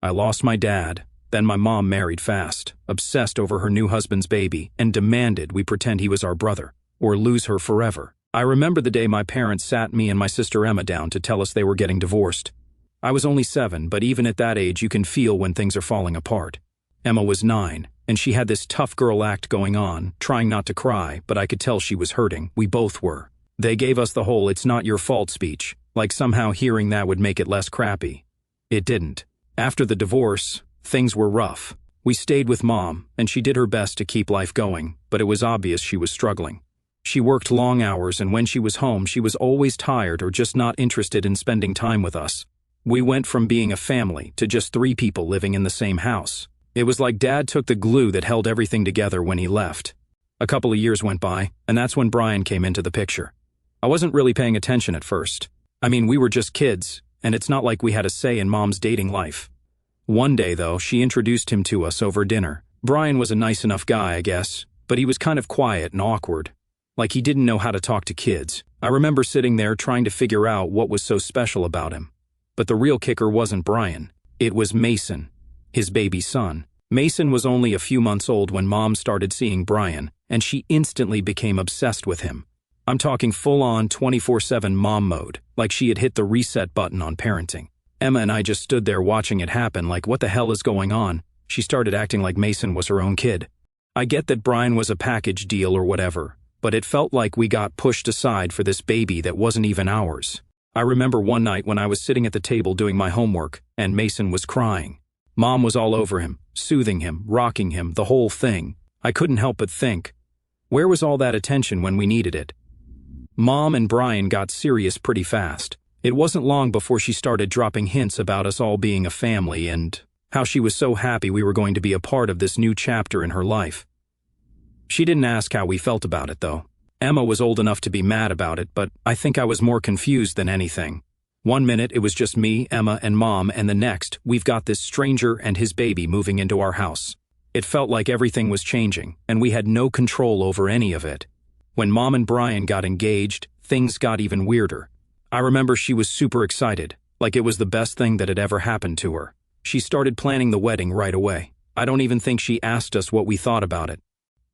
I lost my dad, then my mom married fast, obsessed over her new husband's baby, and demanded we pretend he was our brother, or lose her forever. I remember the day my parents sat me and my sister Emma down to tell us they were getting divorced. I was only 7, but even at that age you can feel when things are falling apart. Emma was 9, and she had this tough girl act going on, trying not to cry, but I could tell she was hurting. We both were. They gave us the whole "it's not your fault" speech, like somehow hearing that would make it less crappy. It didn't. After the divorce, things were rough. We stayed with Mom, and she did her best to keep life going, but it was obvious she was struggling. She worked long hours, and when she was home, she was always tired or just not interested in spending time with us. We went from being a family to just 3 people living in the same house. It was like Dad took the glue that held everything together when he left. A couple of years went by, and that's when Brian came into the picture. I wasn't really paying attention at first. I mean, we were just kids, and it's not like we had a say in Mom's dating life. One day, though, she introduced him to us over dinner. Brian was a nice enough guy, I guess, but he was kind of quiet and awkward. Like he didn't know how to talk to kids. I remember sitting there trying to figure out what was so special about him. But the real kicker wasn't Brian. It was Mason, his baby son. Mason was only a few months old when Mom started seeing Brian, and she instantly became obsessed with him. I'm talking full-on 24/7 mom mode, like she had hit the reset button on parenting. Emma and I just stood there watching it happen like, what the hell is going on? She started acting like Mason was her own kid. I get that Brian was a package deal or whatever, but it felt like we got pushed aside for this baby that wasn't even ours. I remember one night when I was sitting at the table doing my homework, and Mason was crying. Mom was all over him, soothing him, rocking him, the whole thing. I couldn't help but think, where was all that attention when we needed it? Mom and Brian got serious pretty fast. It wasn't long before she started dropping hints about us all being a family and how she was so happy we were going to be a part of this new chapter in her life. She didn't ask how we felt about it, though. Emma was old enough to be mad about it, but I think I was more confused than anything. One minute it was just me, Emma, and Mom, and the next, we've got this stranger and his baby moving into our house. It felt like everything was changing, and we had no control over any of it. When Mom and Brian got engaged, things got even weirder. I remember she was super excited, like it was the best thing that had ever happened to her. She started planning the wedding right away. I don't even think she asked us what we thought about it.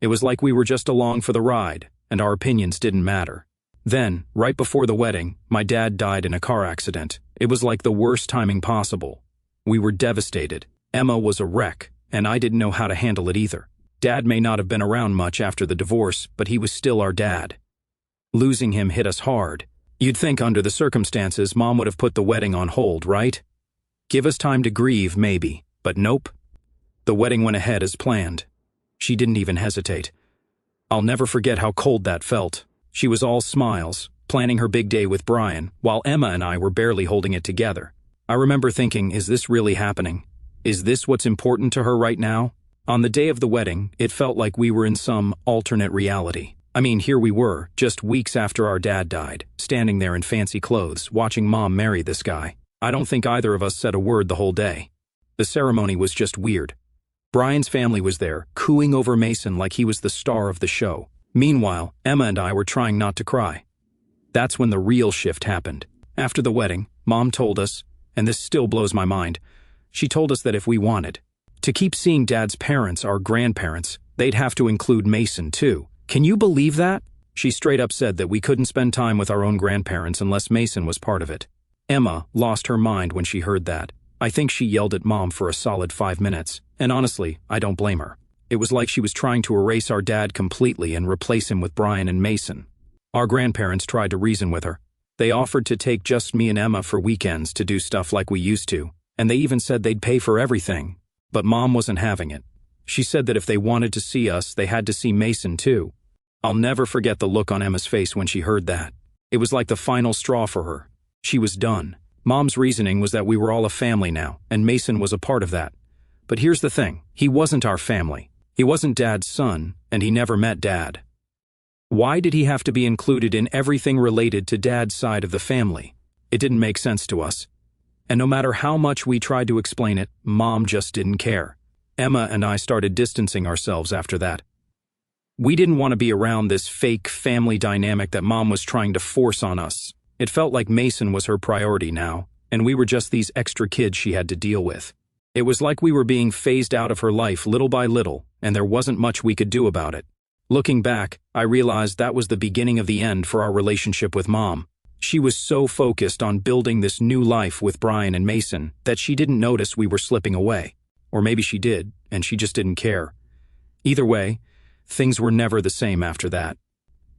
It was like we were just along for the ride, and our opinions didn't matter. Then, right before the wedding, my dad died in a car accident. It was like the worst timing possible. We were devastated. Emma was a wreck, and I didn't know how to handle it either. Dad may not have been around much after the divorce, but he was still our dad. Losing him hit us hard. You'd think under the circumstances, Mom would have put the wedding on hold, right? Give us time to grieve, maybe, but nope. The wedding went ahead as planned. She didn't even hesitate. I'll never forget how cold that felt. She was all smiles, planning her big day with Brian, while Emma and I were barely holding it together. I remember thinking, is this really happening? Is this what's important to her right now? On the day of the wedding, it felt like we were in some alternate reality. I mean, here we were, just weeks after our dad died, standing there in fancy clothes, watching Mom marry this guy. I don't think either of us said a word the whole day. The ceremony was just weird. Brian's family was there, cooing over Mason like he was the star of the show. Meanwhile, Emma and I were trying not to cry. That's when the real shift happened. After the wedding, Mom told us, and this still blows my mind, she told us that if we wanted to keep seeing Dad's parents, our grandparents, they'd have to include Mason too. Can you believe that? She straight up said that we couldn't spend time with our own grandparents unless Mason was part of it. Emma lost her mind when she heard that. I think she yelled at Mom for a solid 5 minutes, and honestly, I don't blame her. It was like she was trying to erase our dad completely and replace him with Brian and Mason. Our grandparents tried to reason with her. They offered to take just me and Emma for weekends to do stuff like we used to, and they even said they'd pay for everything. But Mom wasn't having it. She said that if they wanted to see us, they had to see Mason too. I'll never forget the look on Emma's face when she heard that. It was like the final straw for her. She was done. Mom's reasoning was that we were all a family now, and Mason was a part of that. But here's the thing, he wasn't our family. He wasn't Dad's son, and he never met Dad. Why did he have to be included in everything related to Dad's side of the family? It didn't make sense to us. And no matter how much we tried to explain it, Mom just didn't care. Emma and I started distancing ourselves after that. We didn't want to be around this fake family dynamic that Mom was trying to force on us. It felt like Mason was her priority now, and we were just these extra kids she had to deal with. It was like we were being phased out of her life little by little, and there wasn't much we could do about it. Looking back, I realized that was the beginning of the end for our relationship with Mom. She was so focused on building this new life with Brian and Mason that she didn't notice we were slipping away. Or maybe she did, and she just didn't care. Either way, things were never the same after that.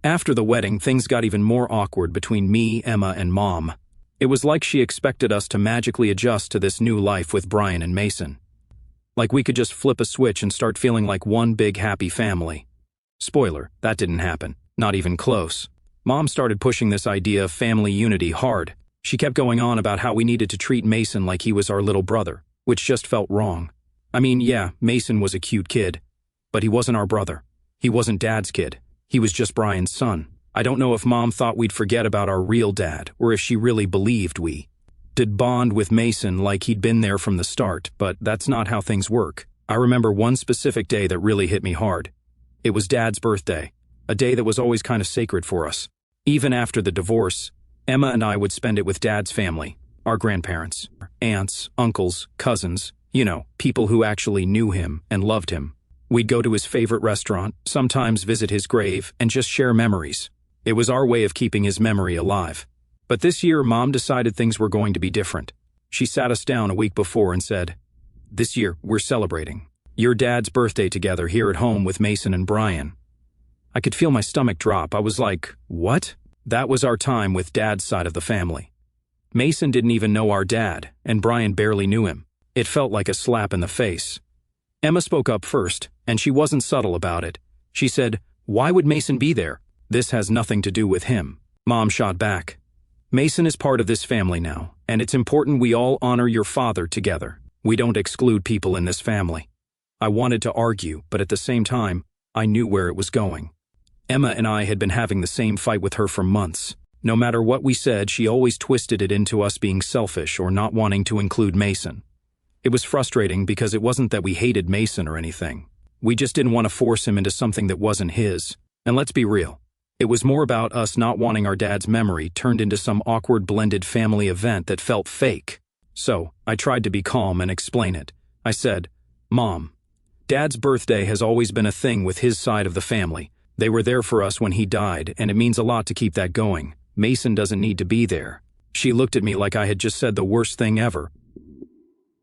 After the wedding, things got even more awkward between me, Emma, and Mom. It was like she expected us to magically adjust to this new life with Brian and Mason. Like we could just flip a switch and start feeling like one big happy family. Spoiler, that didn't happen. Not even close. Mom started pushing this idea of family unity hard. She kept going on about how we needed to treat Mason like he was our little brother, which just felt wrong. I mean, yeah, Mason was a cute kid, but he wasn't our brother. He wasn't Dad's kid. He was just Brian's son. I don't know if Mom thought we'd forget about our real dad, or if she really believed we did bond with Mason like he'd been there from the start, but that's not how things work. I remember one specific day that really hit me hard. It was Dad's birthday, a day that was always kind of sacred for us. Even after the divorce, Emma and I would spend it with Dad's family, our grandparents, aunts, uncles, cousins, people who actually knew him and loved him. We'd go to his favorite restaurant, sometimes visit his grave, and just share memories. It was our way of keeping his memory alive. But this year, Mom decided things were going to be different. She sat us down a week before and said, "This year, we're celebrating your dad's birthday together here at home with Mason and Brian." I could feel my stomach drop. I was like, what? That was our time with Dad's side of the family. Mason didn't even know our dad, and Brian barely knew him. It felt like a slap in the face. Emma spoke up first, and she wasn't subtle about it. She said, "Why would Mason be there? This has nothing to do with him." Mom shot back, "Mason is part of this family now, and it's important we all honor your father together. We don't exclude people in this family." I wanted to argue, but at the same time, I knew where it was going. Emma and I had been having the same fight with her for months. No matter what we said, she always twisted it into us being selfish or not wanting to include Mason. It was frustrating because it wasn't that we hated Mason or anything. We just didn't want to force him into something that wasn't his. And let's be real. It was more about us not wanting our dad's memory turned into some awkward blended family event that felt fake. So, I tried to be calm and explain it. I said, "Mom, Dad's birthday has always been a thing with his side of the family. They were there for us when he died, and it means a lot to keep that going. Mason doesn't need to be there." She looked at me like I had just said the worst thing ever.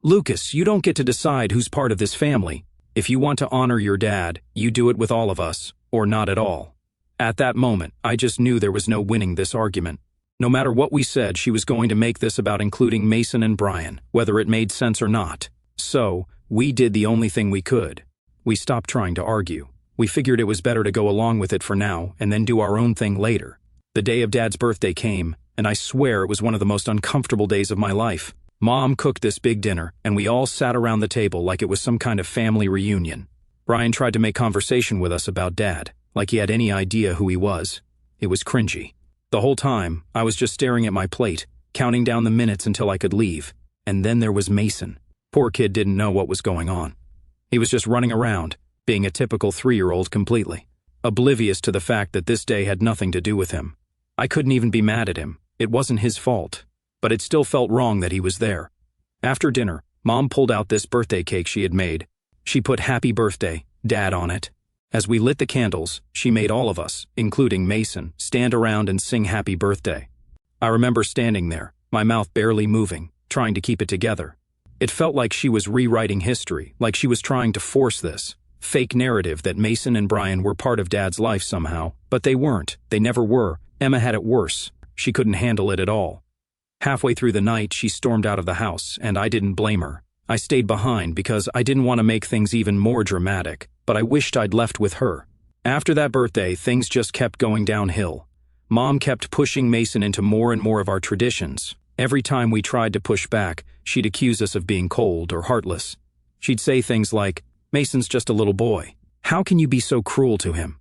"Lucas, you don't get to decide who's part of this family. If you want to honor your dad, you do it with all of us, or not at all." At that moment, I just knew there was no winning this argument. No matter what we said, she was going to make this about including Mason and Brian, whether it made sense or not. So, we did the only thing we could. We stopped trying to argue. We figured it was better to go along with it for now and then do our own thing later. The day of Dad's birthday came, and I swear it was one of the most uncomfortable days of my life. Mom cooked this big dinner, and we all sat around the table like it was some kind of family reunion. Brian tried to make conversation with us about Dad, like he had any idea who he was. It was cringy. The whole time, I was just staring at my plate, counting down the minutes until I could leave. And then there was Mason. Poor kid didn't know what was going on. He was just running around, being a typical 3-year-old completely, oblivious to the fact that this day had nothing to do with him. I couldn't even be mad at him. It wasn't his fault. But it still felt wrong that he was there. After dinner, Mom pulled out this birthday cake she had made. She put "Happy Birthday, Dad" on it. As we lit the candles, she made all of us, including Mason, stand around and sing "Happy Birthday." I remember standing there, my mouth barely moving, trying to keep it together. It felt like she was rewriting history, like she was trying to force this fake narrative that Mason and Brian were part of Dad's life somehow, but they weren't. They never were. Emma had it worse. She couldn't handle it at all. Halfway through the night, she stormed out of the house, and I didn't blame her. I stayed behind because I didn't want to make things even more dramatic, but I wished I'd left with her. After that birthday, things just kept going downhill. Mom kept pushing Mason into more and more of our traditions. Every time we tried to push back, she'd accuse us of being cold or heartless. She'd say things like, "Mason's just a little boy. How can you be so cruel to him?"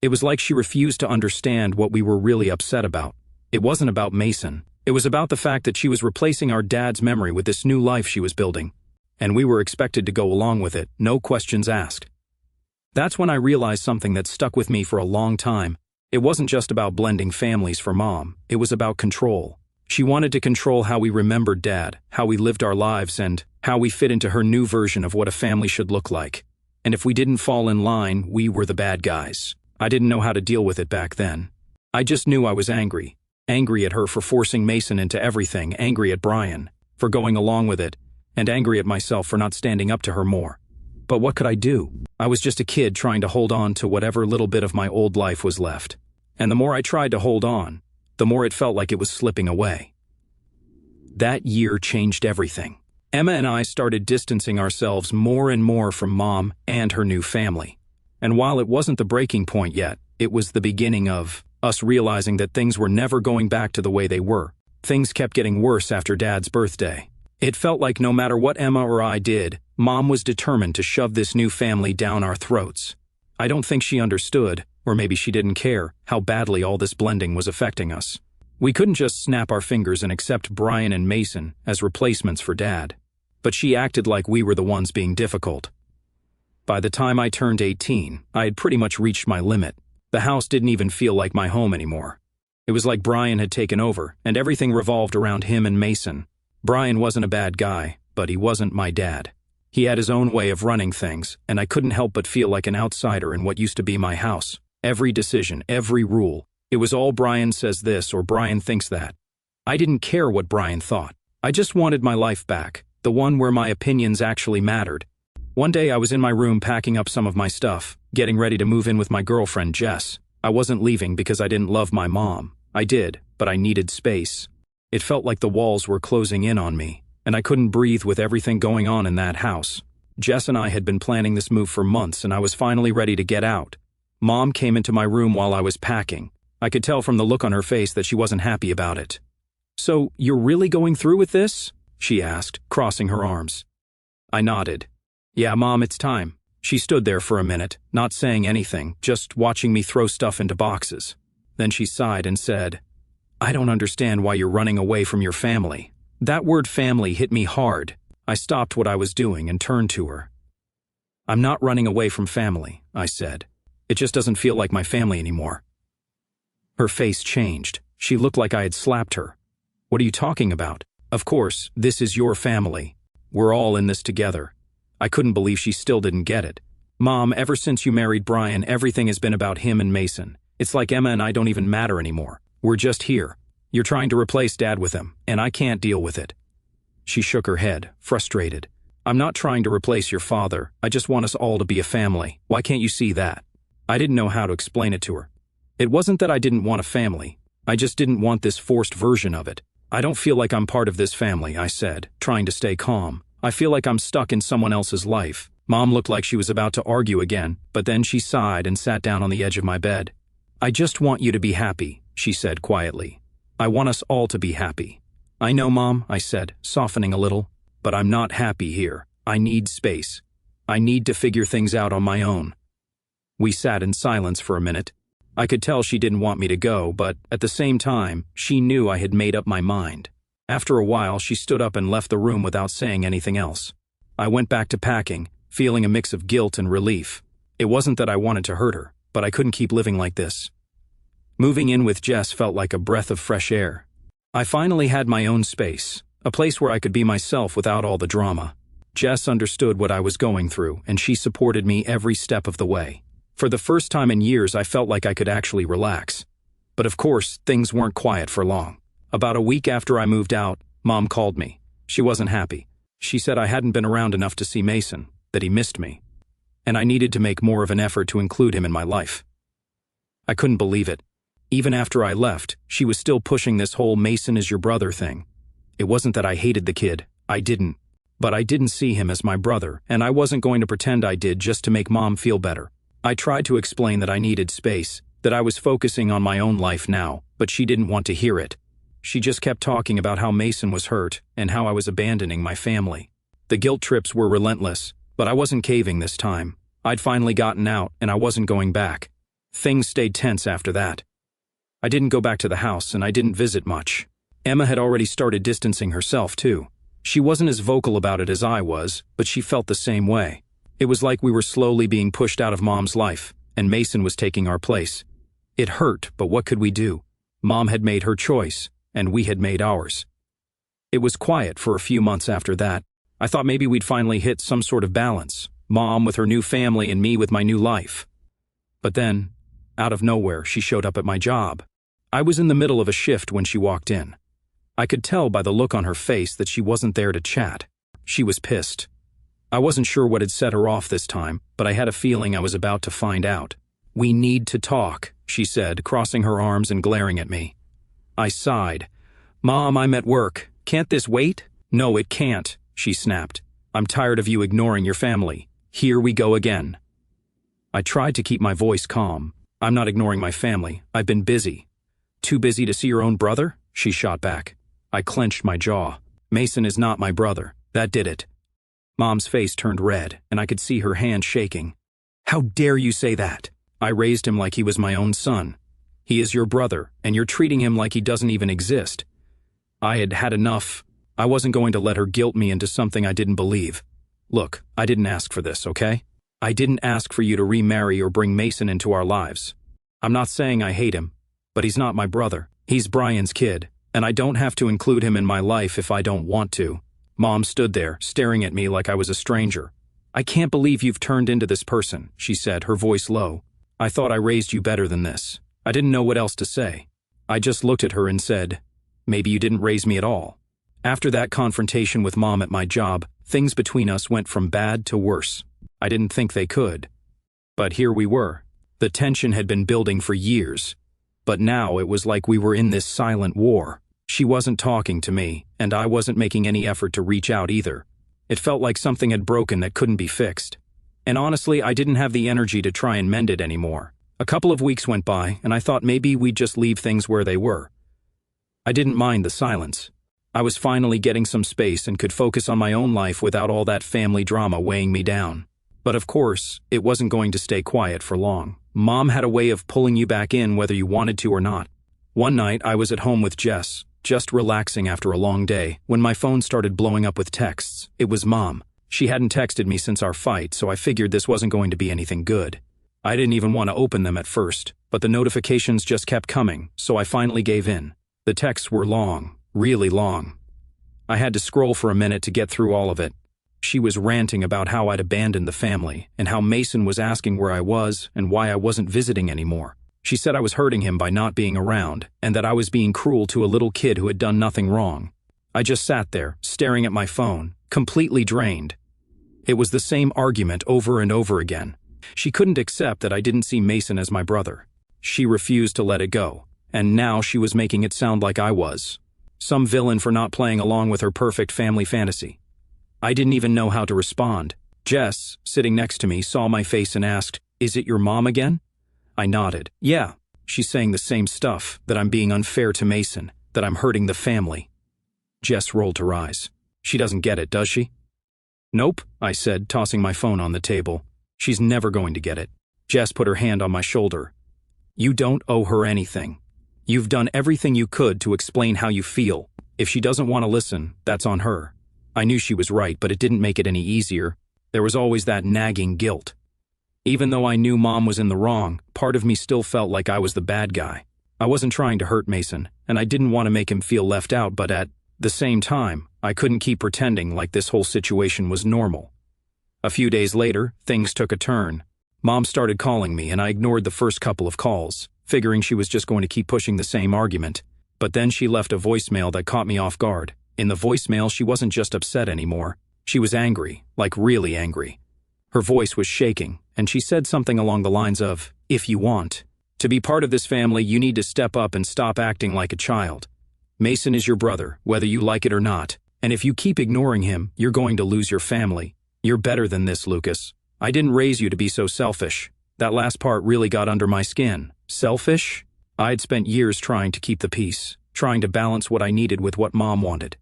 It was like she refused to understand what we were really upset about. It wasn't about Mason. It was about the fact that she was replacing our dad's memory with this new life she was building. And we were expected to go along with it, no questions asked. That's when I realized something that stuck with me for a long time. It wasn't just about blending families for Mom. It was about control. She wanted to control how we remembered Dad, how we lived our lives, and how we fit into her new version of what a family should look like. And if we didn't fall in line, we were the bad guys. I didn't know how to deal with it back then. I just knew I was angry. Angry at her for forcing Mason into everything, angry at Brian for going along with it, and angry at myself for not standing up to her more. But what could I do? I was just a kid trying to hold on to whatever little bit of my old life was left. And the more I tried to hold on, the more it felt like it was slipping away. That year changed everything. Emma and I started distancing ourselves more and more from Mom and her new family. And while it wasn't the breaking point yet, it was the beginning of us realizing that things were never going back to the way they were. Things kept getting worse after Dad's birthday. It felt like no matter what Emma or I did, Mom was determined to shove this new family down our throats. I don't think she understood, or maybe she didn't care, how badly all this blending was affecting us. We couldn't just snap our fingers and accept Brian and Mason as replacements for Dad. But she acted like we were the ones being difficult. By the time I turned 18, I had pretty much reached my limit. The house didn't even feel like my home anymore. It was like Brian had taken over, and everything revolved around him and Mason. Brian wasn't a bad guy, but he wasn't my dad. He had his own way of running things, and I couldn't help but feel like an outsider in what used to be my house. Every decision, every rule, it was all Brian says this or Brian thinks that. I didn't care what Brian thought. I just wanted my life back, the one where my opinions actually mattered. One day I was in my room packing up some of my stuff, getting ready to move in with my girlfriend Jess. I wasn't leaving because I didn't love my mom. I did, but I needed space. It felt like the walls were closing in on me, and I couldn't breathe with everything going on in that house. Jess and I had been planning this move for months, and I was finally ready to get out. Mom came into my room while I was packing. I could tell from the look on her face that she wasn't happy about it. "So, you're really going through with this?" she asked, crossing her arms. I nodded. "Yeah, Mom, it's time." She stood there for a minute, not saying anything, just watching me throw stuff into boxes. Then she sighed and said, "I don't understand why you're running away from your family." That word family hit me hard. I stopped what I was doing and turned to her. "I'm not running away from family," I said. "It just doesn't feel like my family anymore." Her face changed. She looked like I had slapped her. "What are you talking about? Of course, this is your family. We're all in this together." I couldn't believe she still didn't get it. "Mom, ever since you married Brian, everything has been about him and Mason. It's like Emma and I don't even matter anymore. We're just here. You're trying to replace Dad with him, and I can't deal with it." She shook her head, frustrated. "I'm not trying to replace your father. I just want us all to be a family. Why can't you see that?" I didn't know how to explain it to her. It wasn't that I didn't want a family. I just didn't want this forced version of it. "I don't feel like I'm part of this family," I said, trying to stay calm. "I feel like I'm stuck in someone else's life." Mom looked like she was about to argue again, but then she sighed and sat down on the edge of my bed. "I just want you to be happy," she said quietly. "I want us all to be happy." "I know, Mom," I said, softening a little, "but I'm not happy here. I need space. I need to figure things out on my own." We sat in silence for a minute. I could tell she didn't want me to go, but at the same time, she knew I had made up my mind. After a while, she stood up and left the room without saying anything else. I went back to packing, feeling a mix of guilt and relief. It wasn't that I wanted to hurt her, but I couldn't keep living like this. Moving in with Jess felt like a breath of fresh air. I finally had my own space, a place where I could be myself without all the drama. Jess understood what I was going through, and she supported me every step of the way. For the first time in years, I felt like I could actually relax. But of course, things weren't quiet for long. About a week after I moved out, Mom called me. She wasn't happy. She said I hadn't been around enough to see Mason, that he missed me, and I needed to make more of an effort to include him in my life. I couldn't believe it. Even after I left, she was still pushing this whole Mason is your brother thing. It wasn't that I hated the kid, I didn't. But I didn't see him as my brother, and I wasn't going to pretend I did just to make Mom feel better. I tried to explain that I needed space, that I was focusing on my own life now, but she didn't want to hear it. She just kept talking about how Mason was hurt and how I was abandoning my family. The guilt trips were relentless, but I wasn't caving this time. I'd finally gotten out, and I wasn't going back. Things stayed tense after that. I didn't go back to the house, and I didn't visit much. Emma had already started distancing herself, too. She wasn't as vocal about it as I was, but she felt the same way. It was like we were slowly being pushed out of Mom's life, and Mason was taking our place. It hurt, but what could we do? Mom had made her choice, and we had made ours. It was quiet for a few months after that. I thought maybe we'd finally hit some sort of balance. Mom with her new family and me with my new life. But then, out of nowhere, she showed up at my job. I was in the middle of a shift when she walked in. I could tell by the look on her face that she wasn't there to chat. She was pissed. I wasn't sure what had set her off this time, but I had a feeling I was about to find out. "We need to talk," she said, crossing her arms and glaring at me. I sighed. "Mom, I'm at work. Can't this wait?" "No, it can't," she snapped. "I'm tired of you ignoring your family. Here we go again." I tried to keep my voice calm. "I'm not ignoring my family. I've been busy." "Too busy to see your own brother?" she shot back. I clenched my jaw. "Mason is not my brother. That did it." Mom's face turned red, and I could see her hand shaking. "How dare you say that? I raised him like he was my own son. He is your brother, and you're treating him like he doesn't even exist." I had had enough. I wasn't going to let her guilt me into something I didn't believe. "Look, I didn't ask for this, okay? I didn't ask for you to remarry or bring Mason into our lives. I'm not saying I hate him, but he's not my brother. He's Brian's kid, and I don't have to include him in my life if I don't want to." Mom stood there, staring at me like I was a stranger. "I can't believe you've turned into this person," she said, her voice low. "I thought I raised you better than this." I didn't know what else to say. I just looked at her and said, "Maybe you didn't raise me at all." After that confrontation with Mom at my job, things between us went from bad to worse. I didn't think they could. But here we were. The tension had been building for years. But now it was like we were in this silent war. She wasn't talking to me, and I wasn't making any effort to reach out either. It felt like something had broken that couldn't be fixed. And honestly, I didn't have the energy to try and mend it anymore. A couple of weeks went by, and I thought maybe we'd just leave things where they were. I didn't mind the silence. I was finally getting some space and could focus on my own life without all that family drama weighing me down. But of course, it wasn't going to stay quiet for long. Mom had a way of pulling you back in whether you wanted to or not. One night, I was at home with Jess, just relaxing after a long day, when my phone started blowing up with texts. It was Mom. She hadn't texted me since our fight, so I figured this wasn't going to be anything good. I didn't even want to open them at first, but the notifications just kept coming, so I finally gave in. The texts were long, really long. I had to scroll for a minute to get through all of it. She was ranting about how I'd abandoned the family, and how Mason was asking where I was and why I wasn't visiting anymore. She said I was hurting him by not being around, and that I was being cruel to a little kid who had done nothing wrong. I just sat there, staring at my phone, completely drained. It was the same argument over and over again. She couldn't accept that I didn't see Mason as my brother. She refused to let it go, and now she was making it sound like I was some villain for not playing along with her perfect family fantasy. I didn't even know how to respond. Jess, sitting next to me, saw my face and asked, "Is it your mom again?" I nodded. "Yeah, she's saying the same stuff, that I'm being unfair to Mason, that I'm hurting the family." Jess rolled her eyes. "She doesn't get it, does she?" "Nope," I said, tossing my phone on the table. "She's never going to get it." Jess put her hand on my shoulder. "You don't owe her anything. You've done everything you could to explain how you feel. If she doesn't want to listen, that's on her." I knew she was right, but it didn't make it any easier. There was always that nagging guilt. Even though I knew Mom was in the wrong, part of me still felt like I was the bad guy. I wasn't trying to hurt Mason, and I didn't want to make him feel left out, but at the same time, I couldn't keep pretending like this whole situation was normal. A few days later, things took a turn. Mom started calling me, and I ignored the first couple of calls, figuring she was just going to keep pushing the same argument. But then she left a voicemail that caught me off guard. In the voicemail, she wasn't just upset anymore. She was angry, like really angry. Her voice was shaking, and she said something along the lines of, "If you want to be part of this family, you need to step up and stop acting like a child. Mason is your brother, whether you like it or not, and if you keep ignoring him, you're going to lose your family. You're better than this, Lucas. I didn't raise you to be so selfish." That last part really got under my skin. Selfish? I'd spent years trying to keep the peace, trying to balance what I needed with what Mom wanted.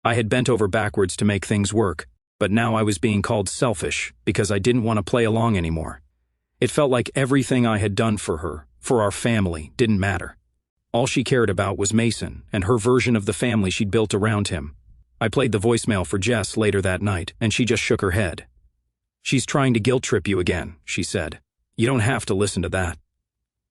I had bent over backwards to make things work, but now I was being called selfish because I didn't want to play along anymore. It felt like everything I had done for her, for our family, didn't matter. All she cared about was Mason and her version of the family she'd built around him. I played the voicemail for Jess later that night, and she just shook her head. "She's trying to guilt trip you again," she said. "You don't have to listen to that."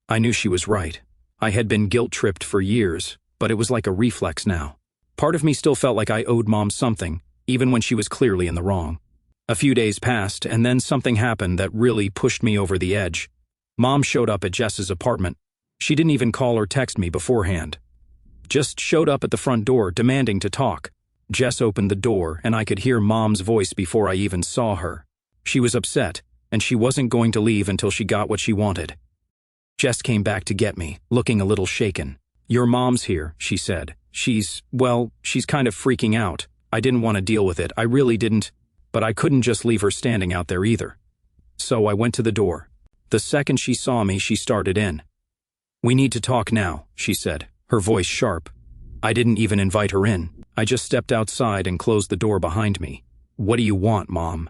I knew she was right. I had been guilt-tripped for years, but it was like a reflex now. Part of me still felt like I owed Mom something, even when she was clearly in the wrong. A few days passed, and then something happened that really pushed me over the edge. Mom showed up at Jess's apartment. She didn't even call or text me beforehand. Just showed up at the front door, demanding to talk. Jess opened the door, and I could hear Mom's voice before I even saw her. She was upset, and she wasn't going to leave until she got what she wanted. Jess came back to get me, looking a little shaken. "Your mom's here," she said. She's kind of freaking out. I didn't want to deal with it, I really didn't, but I couldn't just leave her standing out there either. So I went to the door. The second she saw me, she started in. "We need to talk now," she said, her voice sharp. I didn't even invite her in. I just stepped outside and closed the door behind me. "What do you want, Mom?"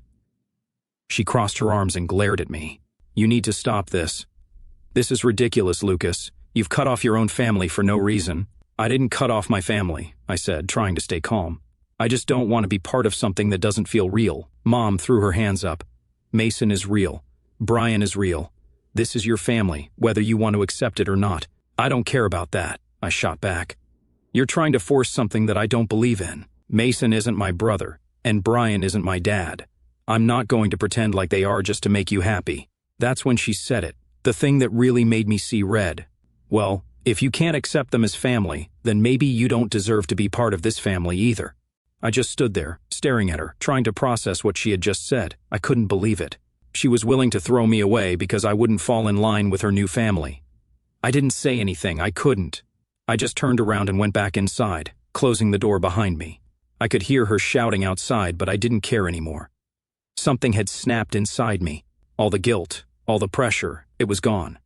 She crossed her arms and glared at me. "You need to stop this. This is ridiculous, Lucas. You've cut off your own family for no reason." "I didn't cut off my family," I said, trying to stay calm. "I just don't want to be part of something that doesn't feel real." Mom threw her hands up. "Mason is real. Brian is real. This is your family, whether you want to accept it or not." "I don't care about that," I shot back. "You're trying to force something that I don't believe in. Mason isn't my brother, and Brian isn't my dad. I'm not going to pretend like they are just to make you happy." That's when she said it, the thing that really made me see red. "Well, if you can't accept them as family, then maybe you don't deserve to be part of this family either." I just stood there, staring at her, trying to process what she had just said. I couldn't believe it. She was willing to throw me away because I wouldn't fall in line with her new family. I didn't say anything, I couldn't. I just turned around and went back inside, closing the door behind me. I could hear her shouting outside, but I didn't care anymore. Something had snapped inside me. All the guilt, all the pressure, it was gone.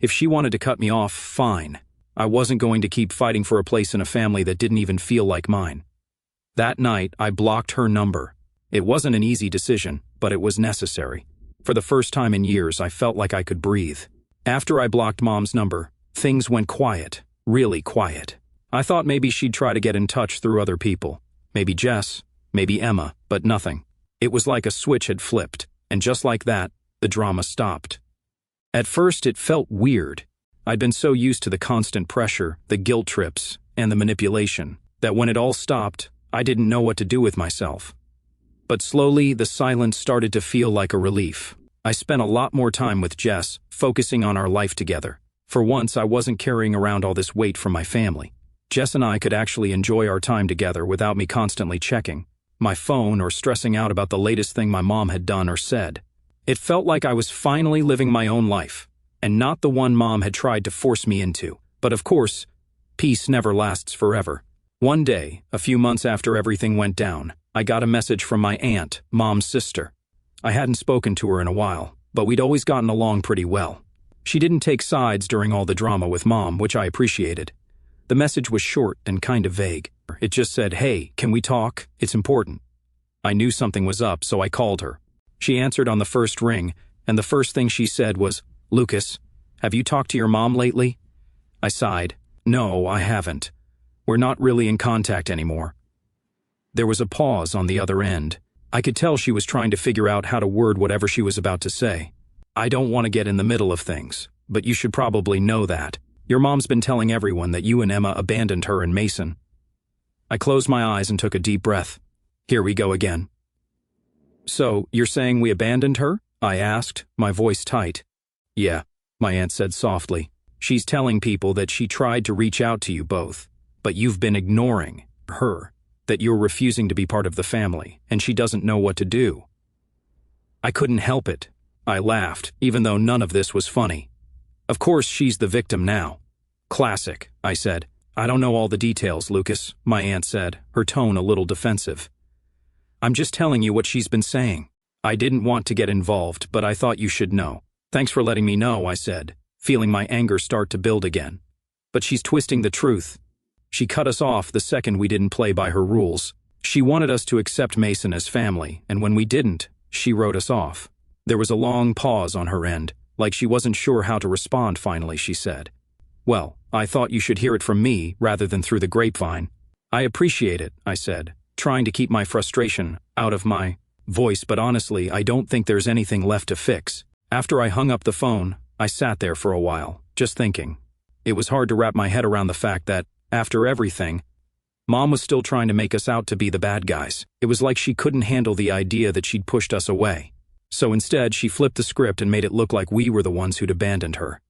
If she wanted to cut me off, fine. I wasn't going to keep fighting for a place in a family that didn't even feel like mine. That night, I blocked her number. It wasn't an easy decision, but it was necessary. For the first time in years, I felt like I could breathe. After I blocked Mom's number, things went quiet, really quiet. I thought maybe she'd try to get in touch through other people. Maybe Jess, maybe Emma, but nothing. It was like a switch had flipped, and just like that, the drama stopped. At first, it felt weird. I'd been so used to the constant pressure, the guilt trips, and the manipulation, that when it all stopped, I didn't know what to do with myself. But slowly, the silence started to feel like a relief. I spent a lot more time with Jess, focusing on our life together. For once, I wasn't carrying around all this weight from my family. Jess and I could actually enjoy our time together without me constantly checking my phone or stressing out about the latest thing my mom had done or said. It felt like I was finally living my own life, and not the one Mom had tried to force me into. But of course, peace never lasts forever. One day, a few months after everything went down, I got a message from my aunt, Mom's sister. I hadn't spoken to her in a while, but we'd always gotten along pretty well. She didn't take sides during all the drama with Mom, which I appreciated. The message was short and kind of vague. It just said, "Hey, can we talk? It's important." I knew something was up, so I called her. She answered on the first ring, and the first thing she said was, "Lucas, have you talked to your mom lately?" I sighed. "No, I haven't. We're not really in contact anymore." There was a pause on the other end. I could tell she was trying to figure out how to word whatever she was about to say. "I don't want to get in the middle of things, but you should probably know that. Your mom's been telling everyone that you and Emma abandoned her and Mason." I closed my eyes and took a deep breath. Here we go again. "So, you're saying we abandoned her?" I asked, my voice tight. "Yeah," my aunt said softly. "She's telling people that she tried to reach out to you both, but you've been ignoring her, that you're refusing to be part of the family, and she doesn't know what to do." I couldn't help it. I laughed, even though none of this was funny. "Of course she's the victim now." "Classic," I said. "I don't know all the details, Lucas," my aunt said, her tone a little defensive. "I'm just telling you what she's been saying. I didn't want to get involved, but I thought you should know." "Thanks for letting me know," I said, feeling my anger start to build again. "But she's twisting the truth. She cut us off the second we didn't play by her rules. She wanted us to accept Mason as family, and when we didn't, she wrote us off." There was a long pause on her end, like she wasn't sure how to respond. Finally, she said, "Well, I thought you should hear it from me rather than through the grapevine." "I appreciate it," I said, trying to keep my frustration out of my voice, but honestly, I don't think there's anything left to fix. After I hung up the phone, I sat there for a while, just thinking. It was hard to wrap my head around the fact that, after everything, Mom was still trying to make us out to be the bad guys. It was like she couldn't handle the idea that she'd pushed us away. So instead, she flipped the script and made it look like we were the ones who'd abandoned her.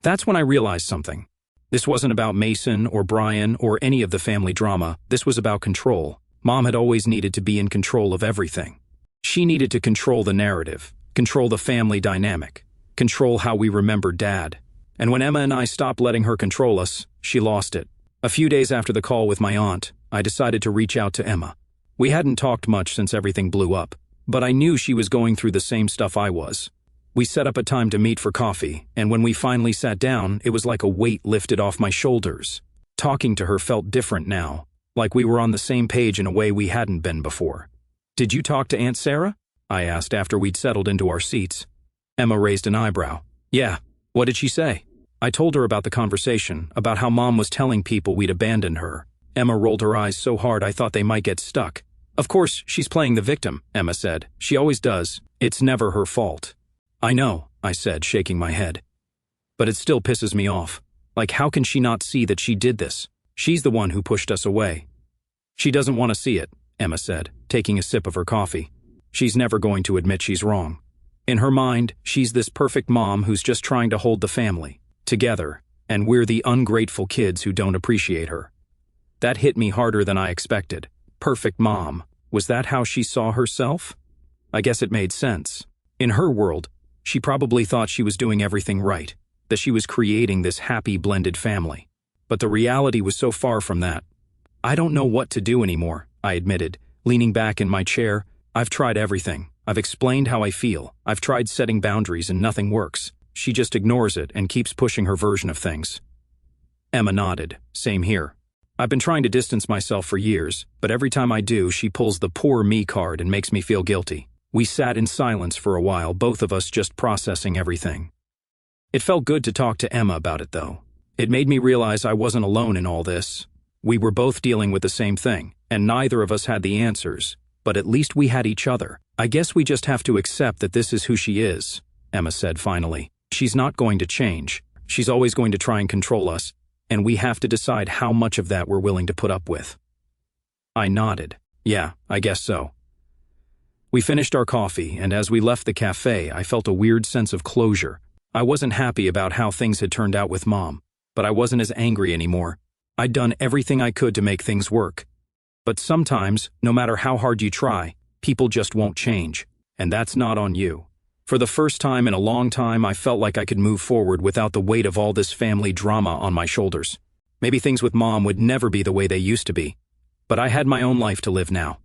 That's when I realized something. This wasn't about Mason or Brian or any of the family drama. This was about control. Mom had always needed to be in control of everything. She needed to control the narrative, control the family dynamic, control how we remembered Dad. And when Emma and I stopped letting her control us, she lost it. A few days after the call with my aunt, I decided to reach out to Emma. We hadn't talked much since everything blew up, but I knew she was going through the same stuff I was. We set up a time to meet for coffee, and when we finally sat down, it was like a weight lifted off my shoulders. Talking to her felt different now, like we were on the same page in a way we hadn't been before. "Did you talk to Aunt Sarah?" I asked after we'd settled into our seats. Emma raised an eyebrow. "Yeah, what did she say?" I told her about the conversation, about how Mom was telling people we'd abandoned her. Emma rolled her eyes so hard I thought they might get stuck. "Of course, she's playing the victim," Emma said. "She always does. It's never her fault." "I know," I said, shaking my head. "But it still pisses me off. Like, how can she not see that she did this? She's the one who pushed us away." "She doesn't want to see it," Emma said, taking a sip of her coffee. "She's never going to admit she's wrong. In her mind, she's this perfect mom who's just trying to hold the family together, and we're the ungrateful kids who don't appreciate her." That hit me harder than I expected. Perfect mom. Was that how she saw herself? I guess it made sense. In her world, she probably thought she was doing everything right, that she was creating this happy blended family. But the reality was so far from that. "I don't know what to do anymore," I admitted, leaning back in my chair. "I've tried everything. I've explained how I feel. I've tried setting boundaries and nothing works. She just ignores it and keeps pushing her version of things." Emma nodded. "Same here. I've been trying to distance myself for years, but every time I do, she pulls the poor me card and makes me feel guilty." We sat in silence for a while, both of us just processing everything. It felt good to talk to Emma about it, though. It made me realize I wasn't alone in all this. We were both dealing with the same thing, and neither of us had the answers, but at least we had each other. "I guess we just have to accept that this is who she is," Emma said finally. "She's not going to change. She's always going to try and control us, and we have to decide how much of that we're willing to put up with." I nodded. "Yeah, I guess so." We finished our coffee, and as we left the cafe, I felt a weird sense of closure. I wasn't happy about how things had turned out with Mom, but I wasn't as angry anymore. I'd done everything I could to make things work. But sometimes, no matter how hard you try, people just won't change, and that's not on you. For the first time in a long time, I felt like I could move forward without the weight of all this family drama on my shoulders. Maybe things with Mom would never be the way they used to be, but I had my own life to live now.